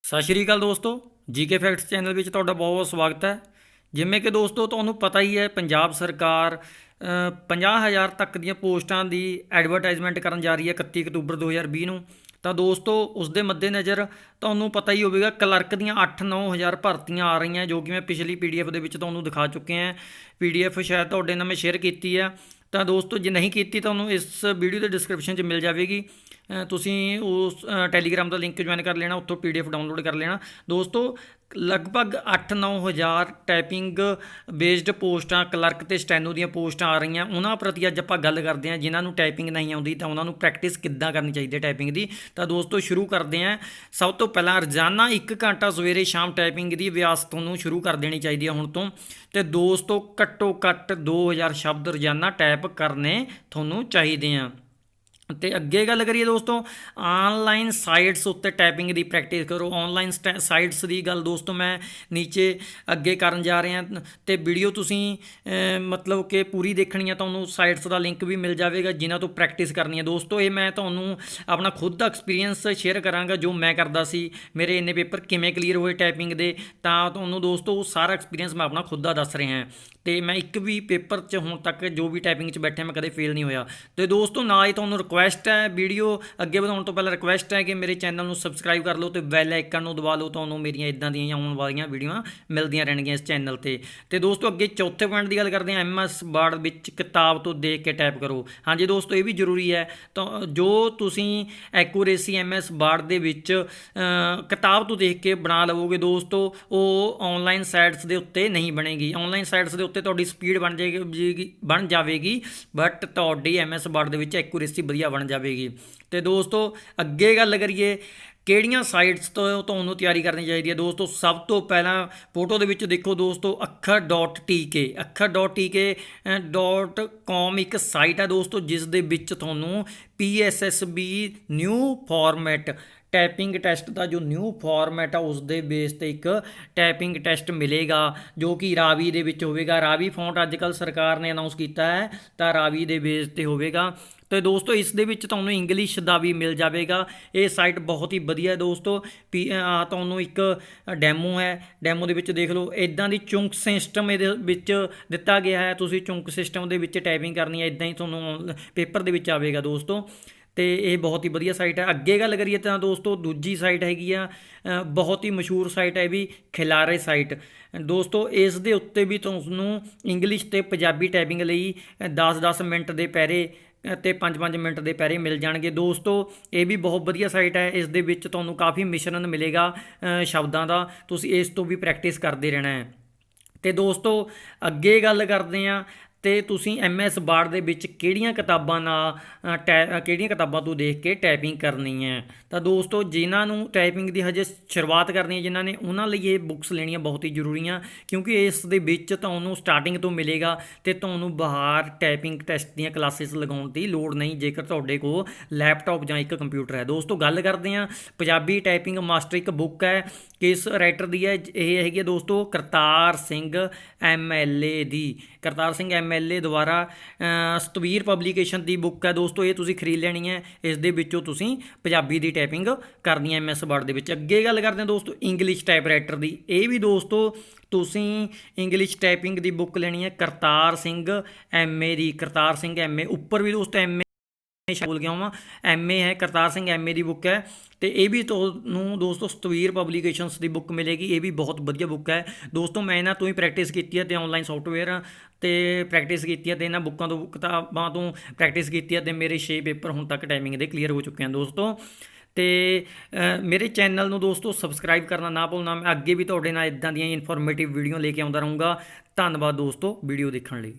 ਸਤਿ ਸ਼੍ਰੀ ਅਕਾਲ ਦੋਸਤੋ, GK facts channel ਵਿੱਚ ਤੁਹਾਡਾ ਬਹੁਤ ਬਹੁਤ ਸਵਾਗਤ ਹੈ। ਜਿਵੇਂ ਕਿ ਦੋਸਤੋ ਤੁਹਾਨੂੰ ਪਤਾ ਹੀ ਹੈ, ਪੰਜਾਬ ਸਰਕਾਰ 50,000 ਤੱਕ ਦੀਆਂ ਪੋਸਟਾਂ ਦੀ ਐਡਵਰਟਾਈਜ਼ਮੈਂਟ ਕਰਨ ਜਾ ਰਹੀ ਹੈ 31 ਅਕਤੂਬਰ 2020 ਨੂੰ। ਤਾਂ ਦੋਸਤੋ ਉਸ ਦੇ ਮੱਦੇਨਜ਼ਰ ਤੁਹਾਨੂੰ ਪਤਾ ਹੀ ਹੋਵੇਗਾ ਕਲਰਕ ਦੀਆਂ 8-9 ਹਜ਼ਾਰ ਭਰਤੀਆਂ ਆ ਰਹੀਆਂ, ਜੋ ਕਿ ਮੈਂ ਪਿਛਲੀ PDF ਦੇ ਵਿੱਚ ਤੁਹਾਨੂੰ ਦਿਖਾ ਚੁੱਕੇ ਹਾਂ। PDF ਸ਼ਾਇਦ ਤੁਹਾਡੇ ਨਾਲ ਮੈਂ ਸ਼ੇਅਰ ਕੀਤੀ ਹੈ। ਤਾਂ ਦੋਸਤੋ ਜੇ ਨਹੀਂ ਕੀਤੀ ਤੁਹਾਨੂੰ ਇਸ ਵੀਡੀਓ ਦੇ ਡਿਸਕ੍ਰਿਪਸ਼ਨ 'ਚ ਮਿਲ ਜਾਵੇਗੀ। ਤੁਸੀਂ ਉਸ ਟੈਲੀਗ੍ਰਾਮ ਦਾ ਲਿੰਕ ਜੁਆਇਨ ਕਰ ਲੈਣਾ, ਉੱਥੋਂ PDF ਡਾਊਨਲੋਡ ਕਰ ਲੈਣਾ। ਦੋਸਤੋ ਲਗਭਗ 8-9 ਹਜ਼ਾਰ ਟਾਈਪਿੰਗ ਬੇਸਡ ਪੋਸਟਾਂ, ਕਲਰਕ ਅਤੇ ਸਟੈਨੋ ਦੀਆਂ ਪੋਸਟਾਂ ਆ ਰਹੀਆਂ। ਉਹਨਾਂ ਪ੍ਰਤੀ ਅੱਜ ਆਪਾਂ ਗੱਲ ਕਰਦੇ ਹਾਂ। ਜਿਨ੍ਹਾਂ ਨੂੰ ਟਾਈਪਿੰਗ ਨਹੀਂ ਆਉਂਦੀ ਤਾਂ ਉਹਨਾਂ ਨੂੰ ਪ੍ਰੈਕਟਿਸ ਕਿੱਦਾਂ ਕਰਨੀ ਚਾਹੀਦੀ ਹੈ ਟਾਈਪਿੰਗ ਦੀ। ਤਾਂ ਦੋਸਤੋ ਸ਼ੁਰੂ ਕਰਦੇ ਹਾਂ। ਸਭ ਤੋਂ ਪਹਿਲਾਂ ਰੋਜ਼ਾਨਾ 1 ਘੰਟਾ ਸਵੇਰੇ ਸ਼ਾਮ ਟਾਈਪਿੰਗ ਦੀ ਅਭਿਆਸ ਤੁਹਾਨੂੰ ਸ਼ੁਰੂ ਕਰ ਦੇਣੀ ਚਾਹੀਦੀ ਹੈ ਹੁਣ ਤੋਂ। ਅਤੇ ਦੋਸਤੋ ਘੱਟੋ ਘੱਟ 2000 ਸ਼ਬਦ ਰੋਜ਼ਾਨਾ ਟਾਈਪ ਕਰਨੇ ਤੁਹਾਨੂੰ ਚਾਹੀਦੇ ਆ। ਅਤੇ ਅੱਗੇ ਗੱਲ ਕਰੀਏ ਦੋਸਤੋ, ਆਨਲਾਈਨ ਸਾਈਟਸ ਉੱਤੇ ਟਾਈਪਿੰਗ ਦੀ ਪ੍ਰੈਕਟਿਸ ਕਰੋ। ਆਨਲਾਈਨ ਸਾਈਟਸ ਦੀ ਗੱਲ ਦੋਸਤੋ ਮੈਂ ਨੀਚੇ ਅੱਗੇ ਕਰਨ ਜਾ ਰਿਹਾ, ਅਤੇ ਵੀਡੀਓ ਤੁਸੀਂ ਮਤਲਬ ਕਿ ਪੂਰੀ ਦੇਖਣੀ ਹੈ। ਤੁਹਾਨੂੰ ਸਾਈਟਸ ਦਾ ਲਿੰਕ ਵੀ ਮਿਲ ਜਾਵੇਗਾ ਜਿਨ੍ਹਾਂ ਤੋਂ ਪ੍ਰੈਕਟਿਸ ਕਰਨੀ ਹੈ। ਦੋਸਤੋ ਇਹ ਮੈਂ ਤੁਹਾਨੂੰ ਆਪਣਾ ਖੁਦ ਦਾ ਐਕਸਪੀਰੀਅੰਸ ਸ਼ੇਅਰ ਕਰਾਂਗਾ, ਜੋ ਮੈਂ ਕਰਦਾ ਸੀ, ਮੇਰੇ ਇੰਨੇ ਪੇਪਰ ਕਿਵੇਂ ਕਲੀਅਰ ਹੋਏ ਟਾਈਪਿੰਗ ਦੇ। ਤਾਂ ਤੁਹਾਨੂੰ ਦੋਸਤੋ ਉਹ ਸਾਰਾ ਐਕਸਪੀਰੀਅੰਸ ਮੈਂ ਆਪਣਾ ਖੁਦ ਦਾ ਦੱਸ ਰਿਹਾ। ਅਤੇ ਮੈਂ ਇੱਕ ਵੀ ਪੇਪਰ 'ਚ ਹੁਣ ਤੱਕ ਜੋ ਵੀ ਟਾਈਪਿੰਗ 'ਚ ਬੈਠਿਆ ਮੈਂ ਕਦੇ ਫੇਲ ਨਹੀਂ ਹੋਇਆ। ਅਤੇ ਦੋਸਤੋ ਨਾਲ ਹੀ ਤੁਹਾਨੂੰ ਰਿਕੁਐਸਟ ਹੈ, ਵੀਡੀਓ ਅੱਗੇ ਵਧਾਉਣ ਤੋਂ ਪਹਿਲਾਂ ਰਿਕੁਐਸਟ ਹੈ ਕਿ ਮੇਰੇ ਚੈਨਲ ਨੂੰ ਸਬਸਕ੍ਰਾਈਬ ਕਰ ਲਓ ਅਤੇ ਬੈਲ ਆਈਕਨ ਨੂੰ ਦਬਾ ਲਓ। ਤੁਹਾਨੂੰ ਮੇਰੀਆਂ ਇੱਦਾਂ ਦੀਆਂ ਆਉਣ ਵਾਲੀਆਂ ਵੀਡੀਓਆਂ ਮਿਲਦੀਆਂ ਰਹਿਣਗੀਆਂ ਇਸ ਚੈਨਲ 'ਤੇ। ਅਤੇ ਦੋਸਤੋ ਅੱਗੇ ਚੌਥੇ ਪੁਆਇੰਟ ਦੀ ਗੱਲ ਕਰਦੇ ਹਾਂ, MS ਵਰਡ ਵਿੱਚ ਕਿਤਾਬ ਤੋਂ ਦੇਖ ਕੇ ਟਾਈਪ ਕਰੋ। ਹਾਂਜੀ ਦੋਸਤੋ ਇਹ ਵੀ ਜ਼ਰੂਰੀ ਹੈ। ਤਾਂ ਜੋ ਤੁਸੀਂ ਐਕੂਰੇਸੀ MS ਵਰਡ ਦੇ ਵਿੱਚ ਕਿਤਾਬ ਤੋਂ ਦੇਖ ਕੇ ਬਣਾ ਲਵੋਗੇ ਦੋਸਤੋ, ਉਹ ਔਨਲਾਈਨ ਸਾਈਟਸ ਦੇ ਉੱਤੇ ਨਹੀਂ ਬਣੇਗੀ। ਔਨਲਾਈਨ ਸਾਈਟਸ ਦੇ ਉੱਤੇ ਤੁਹਾਡੀ ਸਪੀਡ ਬਣ ਜਾਵੇਗੀ, ਬਟ ਤੁਹਾਡੀ MS ਵਰਡ ਦੇ ਵਿੱਚ ਐਕੂਰੇਸੀ ਵਧੀਆ ਬਣ ਜਾਵੇਗੀ। ਅਤੇ ਦੋਸਤੋ ਅੱਗੇ ਗੱਲ ਕਰੀਏ ਕਿਹੜੀਆਂ ਸਾਈਟਸ ਤੋਂ ਤੁਹਾਨੂੰ ਤਿਆਰੀ ਕਰਨੀ ਚਾਹੀਦੀ ਹੈ। ਦੋਸਤੋ ਸਭ ਤੋਂ ਪਹਿਲਾਂ ਫੋਟੋ ਦੇ ਵਿੱਚ ਦੇਖੋ ਦੋਸਤੋ, ਅੱਖਰ.tk.com ਇੱਕ ਸਾਈਟ ਹੈ ਦੋਸਤੋ, ਜਿਸ ਦੇ ਵਿੱਚ ਤੁਹਾਨੂੰ PSSB new format typing test ਦਾ ਜੋ ਨਿਊ ਫਾਰਮੈਟ ਆ ਉਸ ਦੇ ਬੇਸ 'ਤੇ ਇੱਕ ਟਾਈਪਿੰਗ ਟੈਸਟ ਮਿਲੇਗਾ, ਜੋ ਕਿ ਰਾਵੀ ਦੇ ਵਿੱਚ ਹੋਵੇਗਾ। ਰਾਵੀ ਫੌਂਟ ਅੱਜ ਕੱਲ੍ਹ ਸਰਕਾਰ ਨੇ ਅਨਾਊਂਸ ਕੀਤਾ ਹੈ, ਤਾਂ ਰਾਵੀ ਦੇ ਬੇਸ 'ਤੇ ਹੋਵੇਗਾ। ਅਤੇ ਦੋਸਤੋ ਇਸ ਦੇ ਵਿੱਚ ਤੁਹਾਨੂੰ ਇੰਗਲਿਸ਼ ਦਾ ਵੀ ਮਿਲ ਜਾਵੇਗਾ। ਇਹ ਸਾਈਟ ਬਹੁਤ ਹੀ ਵਧੀਆ ਹੈ ਦੋਸਤੋ। ਤੁਹਾਨੂੰ ਇੱਕ ਡੈਮੋ ਹੈ, ਡੈਮੋ ਦੇ ਵਿੱਚ ਦੇਖ ਲਓ। ਇੱਦਾਂ ਦੀ ਚੁੰਕ ਸਿਸਟਮ ਇਹਦੇ ਵਿੱਚ ਦਿੱਤਾ ਗਿਆ ਹੈ, ਤੁਸੀਂ ਚੁੰਕ ਸਿਸਟਮ ਦੇ ਵਿੱਚ ਟਾਈਪਿੰਗ ਕਰਨੀ ਹੈ, ਇੱਦਾਂ ਹੀ ਤੁਹਾਨੂੰ ਪੇਪਰ ਦੇ ਵਿੱਚ ਆਵੇਗਾ ਦੋਸਤੋ। ਅਤੇ ਇਹ ਬਹੁਤ ਹੀ ਵਧੀਆ ਸਾਈਟ ਹੈ। ਅੱਗੇ ਗੱਲ ਕਰੀਏ ਤਾਂ ਦੋਸਤੋ ਦੂਜੀ ਸਾਈਟ ਹੈਗੀ ਆ, ਬਹੁਤ ਹੀ ਮਸ਼ਹੂਰ ਸਾਈਟ ਹੈ ਵੀ, ਖਿਲਾਰੇ ਸਾਈਟ। ਦੋਸਤੋ ਇਸ ਦੇ ਉੱਤੇ ਵੀ ਤੁਹਾਨੂੰ ਇੰਗਲਿਸ਼ ਅਤੇ ਪੰਜਾਬੀ ਟਾਈਪਿੰਗ ਲਈ 10-10 ਮਿੰਟ ਦੇ ਪੈਰੇ ਅਤੇ 5-5 ਮਿੰਟ ਦੇ ਪੈਰੇ ਮਿਲ ਜਾਣਗੇ ਦੋਸਤੋ। ਇਹ ਵੀ ਬਹੁਤ ਵਧੀਆ ਸਾਈਟ ਹੈ। ਇਸ ਦੇ ਵਿੱਚ ਤੁਹਾਨੂੰ ਕਾਫੀ ਮਿਸ਼ਰਣ ਮਿਲੇਗਾ ਸ਼ਬਦਾਂ ਦਾ, ਤੁਸੀਂ ਇਸ ਤੋਂ ਵੀ ਪ੍ਰੈਕਟਿਸ ਕਰਦੇ ਰਹਿਣਾ ਹੈ। ਅਤੇ ਦੋਸਤੋ ਅੱਗੇ ਗੱਲ ਕਰਦੇ ਹਾਂ, ਅਤੇ ਤੁਸੀਂ MS ਵਰਡ ਦੇ ਵਿੱਚ ਕਿਹੜੀਆਂ ਕਿਤਾਬਾਂ ਤੋਂ ਦੇਖ ਕੇ ਟਾਈਪਿੰਗ ਕਰਨੀ ਹੈ। ਤਾਂ ਦੋਸਤੋ ਜਿਨ੍ਹਾਂ ਨੂੰ ਟਾਈਪਿੰਗ ਦੀ ਹਜੇ ਸ਼ੁਰੂਆਤ ਕਰਨੀ ਹੈ, ਜਿਨ੍ਹਾਂ ਨੇ, ਉਹਨਾਂ ਲਈ ਇਹ ਬੁੱਕਸ ਲੈਣੀਆਂ ਬਹੁਤ ਹੀ ਜ਼ਰੂਰੀ ਆ, ਕਿਉਂਕਿ ਇਸ ਦੇ ਵਿੱਚ ਤੁਹਾਨੂੰ ਸਟਾਰਟਿੰਗ ਤੋਂ ਮਿਲੇਗਾ ਅਤੇ ਤੁਹਾਨੂੰ ਬਾਹਰ ਟਾਈਪਿੰਗ ਟੈਸਟ ਦੀਆਂ ਕਲਾਸਿਸ ਲਗਾਉਣ ਦੀ ਲੋੜ ਨਹੀਂ, ਜੇਕਰ ਤੁਹਾਡੇ ਕੋਲ ਲੈਪਟਾਪ ਜਾਂ ਇੱਕ ਕੰਪਿਊਟਰ ਹੈ। ਦੋਸਤੋ ਗੱਲ ਕਰਦੇ ਹਾਂ ਪੰਜਾਬੀ ਟਾਈਪਿੰਗ ਮਾਸਟਰ, ਇੱਕ ਬੁੱਕ ਹੈ, ਕਿਸ ਰਾਈਟਰ ਦੀ ਹੈ? ਇਹ ਹੈਗੀ ਹੈ ਦੋਸਤੋ ਕਰਤਾਰ ਸਿੰਘ MLA ਦੀ। ਕਰਤਾਰ ਸਿੰਘ MLA ਦੁਆਰਾ ਸਤਵੀਰ ਪਬਲੀਕੇਸ਼ਨ ਦੀ ਬੁੱਕ ਹੈ ਦੋਸਤੋ। ਇਹ ਤੁਸੀਂ ਖਰੀਦ ਲੈਣੀ ਹੈ। ਇਸ ਦੇ ਵਿੱਚੋਂ ਤੁਸੀਂ ਪੰਜਾਬੀ ਦੀ ਟਾਈਪਿੰਗ ਕਰਨੀ ਹੈ MS ਵਰਡ ਦੇ ਵਿੱਚ। ਅੱਗੇ ਗੱਲ ਕਰਦੇ ਹਾਂ ਦੋਸਤੋ ਇੰਗਲਿਸ਼ ਟਾਈਪ ਰਾਈਟਰ ਦੀ। ਇਹ ਵੀ ਦੋਸਤੋ ਤੁਸੀਂ ਇੰਗਲਿਸ਼ ਟਾਈਪਿੰਗ ਦੀ ਬੁੱਕ ਲੈਣੀ ਹੈ ਕਰਤਾਰ ਸਿੰਘ MA ਦੀ। ਕਰਤਾਰ ਸਿੰਘ MA ਉੱਪਰ ਵੀ ਦੋਸਤੋ MA ਭੁੱਲ ਗਿਆ ਹਾਂ, MA ਹੈ, ਕਰਤਾਰ ਸਿੰਘ MA ਦੀ ਬੁੱਕ ਹੈ। ਅਤੇ ਇਹ ਵੀ ਤੁਹਾਨੂੰ ਦੋਸਤੋ ਸਤਵੀਰ ਪਬਲੀਕੇਸ਼ਨਸ ਦੀ ਬੁੱਕ ਮਿਲੇਗੀ। ਇਹ ਵੀ ਬਹੁਤ ਵਧੀਆ ਬੁੱਕ ਹੈ ਦੋਸਤੋ। ਮੈਂ ਇਹਨਾਂ ਤੋਂ ਹੀ ਪ੍ਰੈਕਟਿਸ ਕੀਤੀ ਹੈ, ਅਤੇ ਔਨਲਾਈਨ ਸੋਫਟਵੇਅਰ 'ਤੇ ਪ੍ਰੈਕਟਿਸ ਕੀਤੀ ਹੈ, ਅਤੇ ਇਹਨਾਂ ਬੁੱਕਾਂ ਤੋਂ, ਕਿਤਾਬਾਂ ਤੋਂ ਪ੍ਰੈਕਟਿਸ ਕੀਤੀ ਹੈ, ਅਤੇ ਮੇਰੇ 6 ਪੇਪਰ ਹੁਣ ਤੱਕ ਟਾਈਪਿੰਗ ਦੇ ਕਲੀਅਰ ਹੋ ਚੁੱਕੇ ਹਨ ਦੋਸਤੋ। ਅਤੇ ਮੇਰੇ ਚੈਨਲ ਨੂੰ ਦੋਸਤੋ ਸਬਸਕ੍ਰਾਈਬ ਕਰਨਾ ਨਾ ਭੁੱਲਣਾ। ਮੈਂ ਅੱਗੇ ਵੀ ਤੁਹਾਡੇ ਨਾਲ ਇੱਦਾਂ ਦੀਆਂ ਇਨਫੋਰਮੇਟਿਵ ਵੀਡੀਓ ਲੈ ਕੇ ਆਉਂਦਾ ਰਹੂੰਗਾ। ਧੰਨਵਾਦ ਦੋਸਤੋ ਵੀਡੀਓ ਦੇਖਣ ਲਈ।